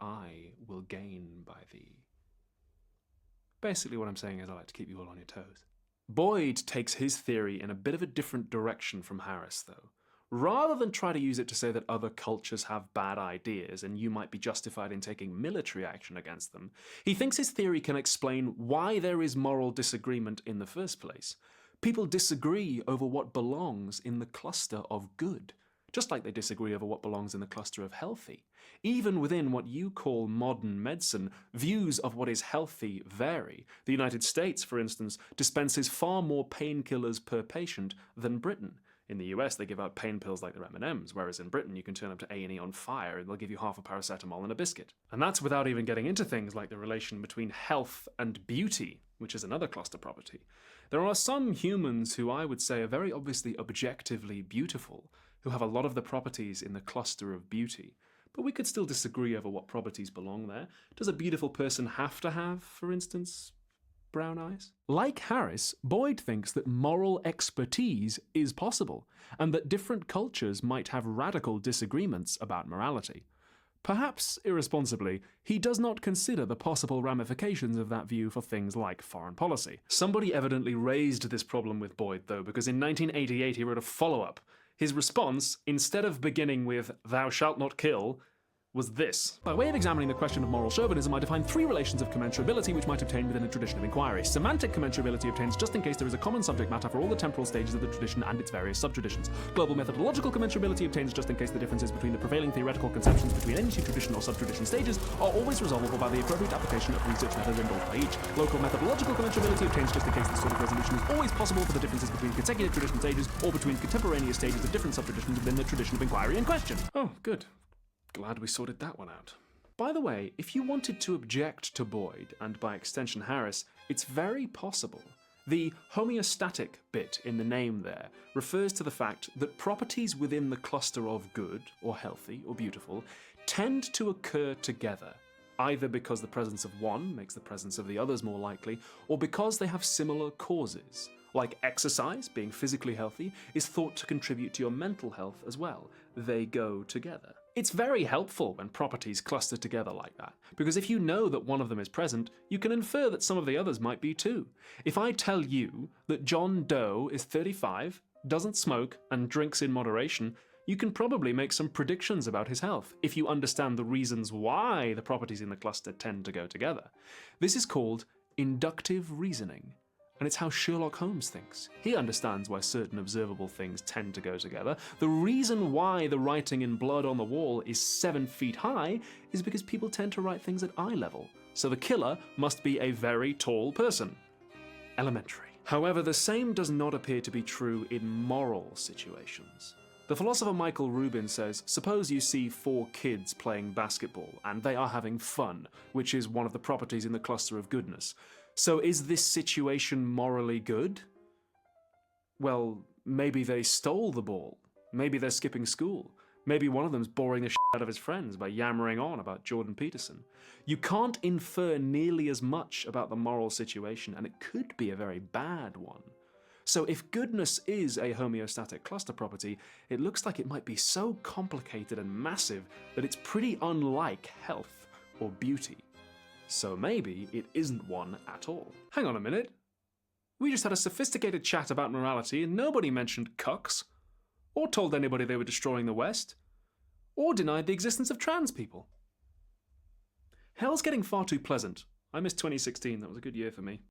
I will gain by thee. Basically what I'm saying is I like to keep you all on your toes. Boyd takes his theory in a bit of a different direction from Harris, though. Rather than try to use it to say that other cultures have bad ideas and you might be justified in taking military action against them, he thinks his theory can explain why there is moral disagreement in the first place. People disagree over what belongs in the cluster of good, just like they disagree over what belongs in the cluster of healthy. Even within what you call modern medicine, views of what is healthy vary. The United States, for instance, dispenses far more painkillers per patient than Britain. In the US, they give out pain pills like they're M&Ms, whereas in Britain you can turn up to A&E on fire and they'll give you half a paracetamol and a biscuit. And that's without even getting into things like the relation between health and beauty, which is another cluster property. There are some humans who I would say are very obviously objectively beautiful, who have a lot of the properties in the cluster of beauty. But we could still disagree over what properties belong there. Does a beautiful person have to have, for instance, brown eyes? Like Harris, Boyd thinks that moral expertise is possible, and that different cultures might have radical disagreements about morality. Perhaps irresponsibly, he does not consider the possible ramifications of that view for things like foreign policy. Somebody evidently raised this problem with Boyd, though, because in 1988 he wrote a follow-up. His response, instead of beginning with "thou shalt not kill," was this. By way of examining the question of moral chauvinism, I define three relations of commensurability which might obtain within a tradition of inquiry. Semantic commensurability obtains just in case there is a common subject matter for all the temporal stages of the tradition and its various subtraditions. Global methodological commensurability obtains just in case the differences between the prevailing theoretical conceptions between any two tradition or subtradition stages are always resolvable by the appropriate application of research methods endorsed by each. Local methodological commensurability obtains just in case this sort of resolution is always possible for the differences between consecutive tradition stages or between contemporaneous stages of different subtraditions within the tradition of inquiry in question. Oh, good. Glad we sorted that one out. By the way, if you wanted to object to Boyd, and by extension Harris, it's very possible. The homeostatic bit in the name there refers to the fact that properties within the cluster of good, or healthy, or beautiful, tend to occur together, either because the presence of one makes the presence of the others more likely, or because they have similar causes. Like exercise, being physically healthy, is thought to contribute to your mental health as well. They go together. It's very helpful when properties cluster together like that, because if you know that one of them is present, you can infer that some of the others might be too. If I tell you that John Doe is 35, doesn't smoke, and drinks in moderation, you can probably make some predictions about his health, if you understand the reasons why the properties in the cluster tend to go together. This is called inductive reasoning. And it's how Sherlock Holmes thinks. He understands why certain observable things tend to go together. The reason why the writing in blood on the wall is 7 feet high is because people tend to write things at eye level. So the killer must be a very tall person. Elementary. However, the same does not appear to be true in moral situations. The philosopher Michael Rubin says, suppose you see 4 kids playing basketball, and they are having fun, which is one of the properties in the cluster of goodness. So is this situation morally good? Well, maybe they stole the ball. Maybe they're skipping school. Maybe one of them's boring the shit out of his friends by yammering on about Jordan Peterson. You can't infer nearly as much about the moral situation, and it could be a very bad one. So if goodness is a homeostatic cluster property, it looks like it might be so complicated and massive that it's pretty unlike health or beauty. So maybe it isn't one at all. Hang on a minute. We just had a sophisticated chat about morality and nobody mentioned cucks, or told anybody they were destroying the West, or denied the existence of trans people. Hell's getting far too pleasant. I miss 2016, that was a good year for me.